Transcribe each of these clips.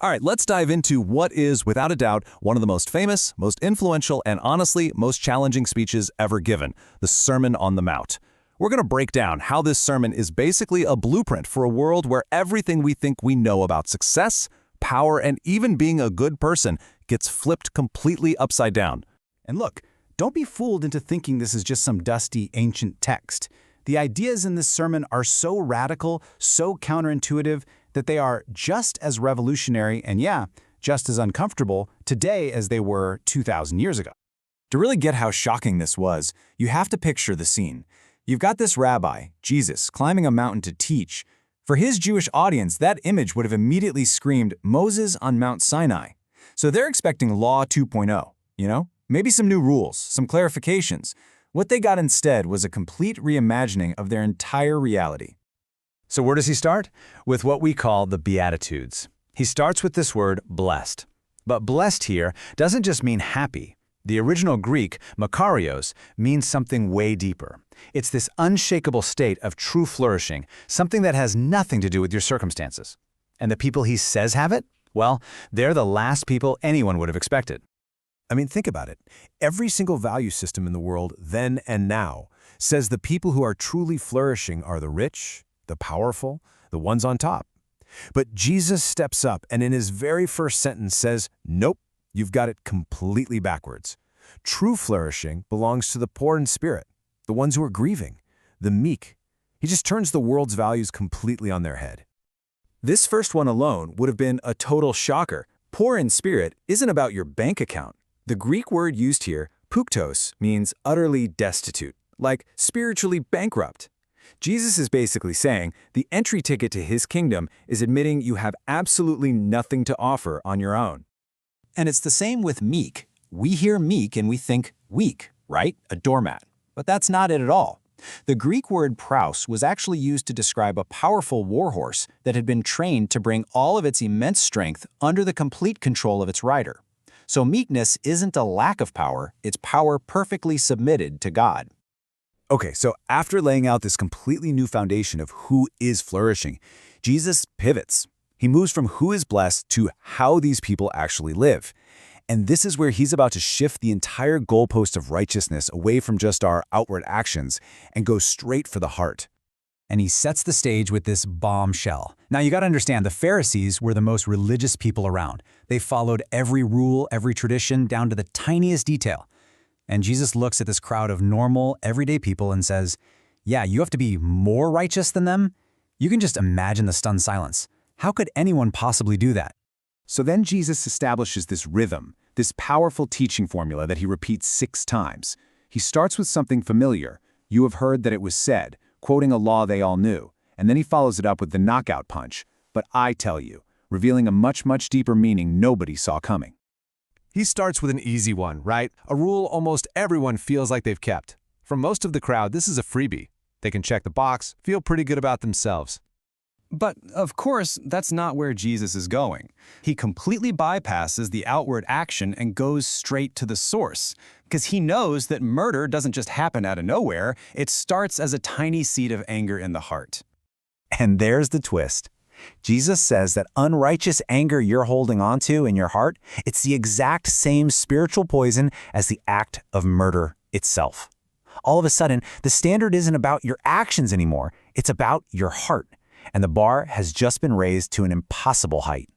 All right, let's dive into what is, without a doubt, one of the most famous, most influential, and honestly, most challenging speeches ever given, the Sermon on the Mount. We're going to break down how this sermon is basically a blueprint for a world where everything we think we know about success, power, and even being a good person gets flipped completely upside down. And look, don't be fooled into thinking this is just some dusty, ancient text. The ideas in this sermon are so radical, so counterintuitive, that they are just as revolutionary and, just as uncomfortable today as they were 2,000 years ago. To really get how shocking this was, you have to picture the scene. You've got this rabbi, Jesus, climbing a mountain to teach. For his Jewish audience, that image would have immediately screamed Moses on Mount Sinai. So they're expecting Law 2.0, Maybe some new rules, some clarifications. What they got instead was a complete reimagining of their entire reality. So where does he start? With what we call the Beatitudes. He starts with this word, blessed. But blessed here doesn't just mean happy. The original Greek, makarios, means something way deeper. It's this unshakable state of true flourishing, something that has nothing to do with your circumstances. And the people he says have it? Well, they're the last people anyone would have expected. I mean, think about it. Every single value system in the world, then and now, says the people who are truly flourishing are the rich, the powerful, the ones on top. But Jesus steps up and in his very first sentence says, nope, you've got it completely backwards. True flourishing belongs to the poor in spirit, the ones who are grieving, the meek. He just turns the world's values completely on their head. This first one alone would have been a total shocker. Poor in spirit isn't about your bank account. The Greek word used here, puktos, means utterly destitute, like spiritually bankrupt. Jesus is basically saying the entry ticket to his kingdom is admitting you have absolutely nothing to offer on your own. And it's the same with meek. We hear meek and we think weak, right? A doormat. But that's not it at all. The Greek word praus was actually used to describe a powerful warhorse that had been trained to bring all of its immense strength under the complete control of its rider. So meekness isn't a lack of power, it's power perfectly submitted to God. Okay, so after laying out this completely new foundation of who is flourishing, Jesus pivots. He moves from who is blessed to how these people actually live. And this is where he's about to shift the entire goalpost of righteousness away from just our outward actions and go straight for the heart. And he sets the stage with this bombshell. Now you gotta understand, the Pharisees were the most religious people around. They followed every rule, every tradition, down to the tiniest detail. And Jesus looks at this crowd of normal, everyday people and says, yeah, you have to be more righteous than them? You can just imagine the stunned silence. How could anyone possibly do that? So then Jesus establishes this rhythm, this powerful teaching formula that he repeats 6 times. He starts with something familiar. You have heard that it was said, quoting a law they all knew. And then he follows it up with the knockout punch. But I tell you, revealing a much, much deeper meaning nobody saw coming. He starts with an easy one, right? A rule almost everyone feels like they've kept. For most of the crowd, this is a freebie. They can check the box, feel pretty good about themselves. But, of course, that's not where Jesus is going. He completely bypasses the outward action and goes straight to the source, because he knows that murder doesn't just happen out of nowhere, it starts as a tiny seed of anger in the heart. And there's the twist. Jesus says that unrighteous anger you're holding onto in your heart, it's the exact same spiritual poison as the act of murder itself. All of a sudden, the standard isn't about your actions anymore, it's about your heart. And the bar has just been raised to an impossible height.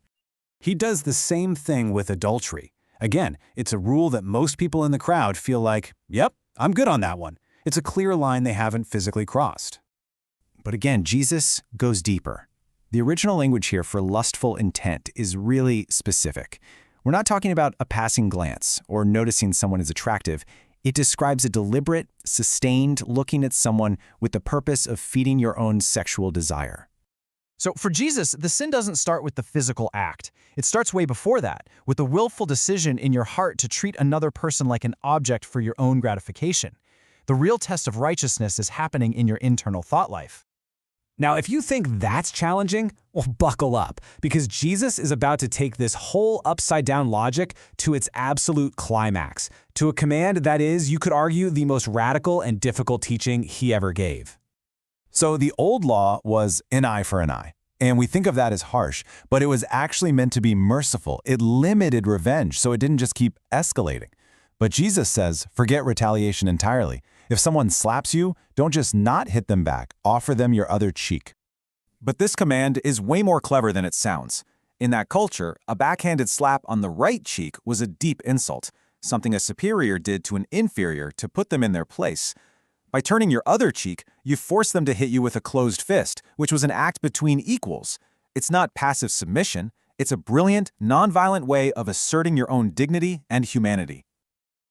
He does the same thing with adultery. Again, it's a rule that most people in the crowd feel like, yep, I'm good on that one. It's a clear line they haven't physically crossed. But again, Jesus goes deeper. The original language here for lustful intent is really specific. We're not talking about a passing glance or noticing someone is attractive. It describes a deliberate, sustained looking at someone with the purpose of feeding your own sexual desire. So for Jesus, the sin doesn't start with the physical act. It starts way before that, with the willful decision in your heart to treat another person like an object for your own gratification. The real test of righteousness is happening in your internal thought life. Now, if you think that's challenging, well, buckle up, because Jesus is about to take this whole upside-down logic to its absolute climax, to a command that is, you could argue, the most radical and difficult teaching he ever gave. So the old law was an eye for an eye. And we think of that as harsh, but it was actually meant to be merciful. It limited revenge, so it didn't just keep escalating. But Jesus says, forget retaliation entirely. If someone slaps you, don't just not hit them back, offer them your other cheek. But this command is way more clever than it sounds. In that culture, a backhanded slap on the right cheek was a deep insult, something a superior did to an inferior to put them in their place. By turning your other cheek, you force them to hit you with a closed fist, which was an act between equals. It's not passive submission, it's a brilliant, nonviolent way of asserting your own dignity and humanity.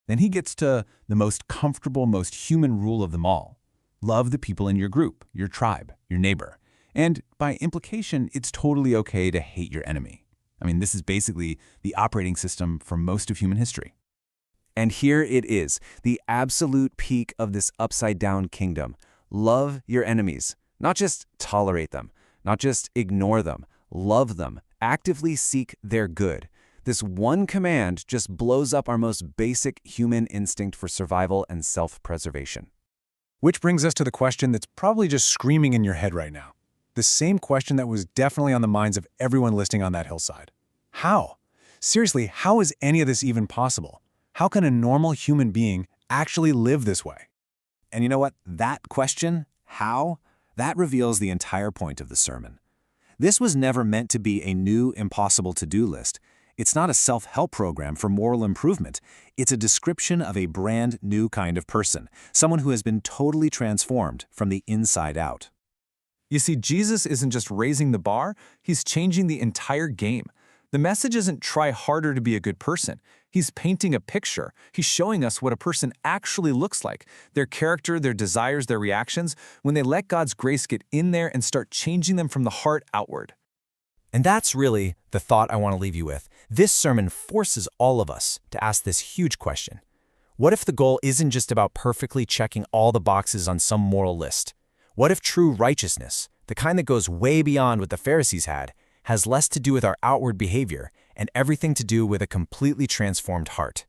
Then he gets to the most comfortable, most human rule of them all. Love the people in your group, your tribe, your neighbor. And by implication, it's totally okay to hate your enemy. I mean, this is basically the operating system for most of human history. And here it is, the absolute peak of this upside-down kingdom. Love your enemies. Not just tolerate them, not just ignore them. Love them. Actively seek their good. This one command just blows up our most basic human instinct for survival and self-preservation. Which brings us to the question that's probably just screaming in your head right now. The same question that was definitely on the minds of everyone listening on that hillside. How? Seriously, how is any of this even possible? How can a normal human being actually live this way? And you know what? That question, how, that reveals the entire point of the sermon. This was never meant to be a new, impossible to-do list. It's not a self-help program for moral improvement. It's a description of a brand new kind of person, someone who has been totally transformed from the inside out. You see, Jesus isn't just raising the bar, he's changing the entire game. The message isn't try harder to be a good person. He's painting a picture. He's showing us what a person actually looks like, their character, their desires, their reactions, when they let God's grace get in there and start changing them from the heart outward. And that's really the thought I want to leave you with. This sermon forces all of us to ask this huge question. What if the goal isn't just about perfectly checking all the boxes on some moral list? What if true righteousness, the kind that goes way beyond what the Pharisees had, has less to do with our outward behavior and everything to do with a completely transformed heart?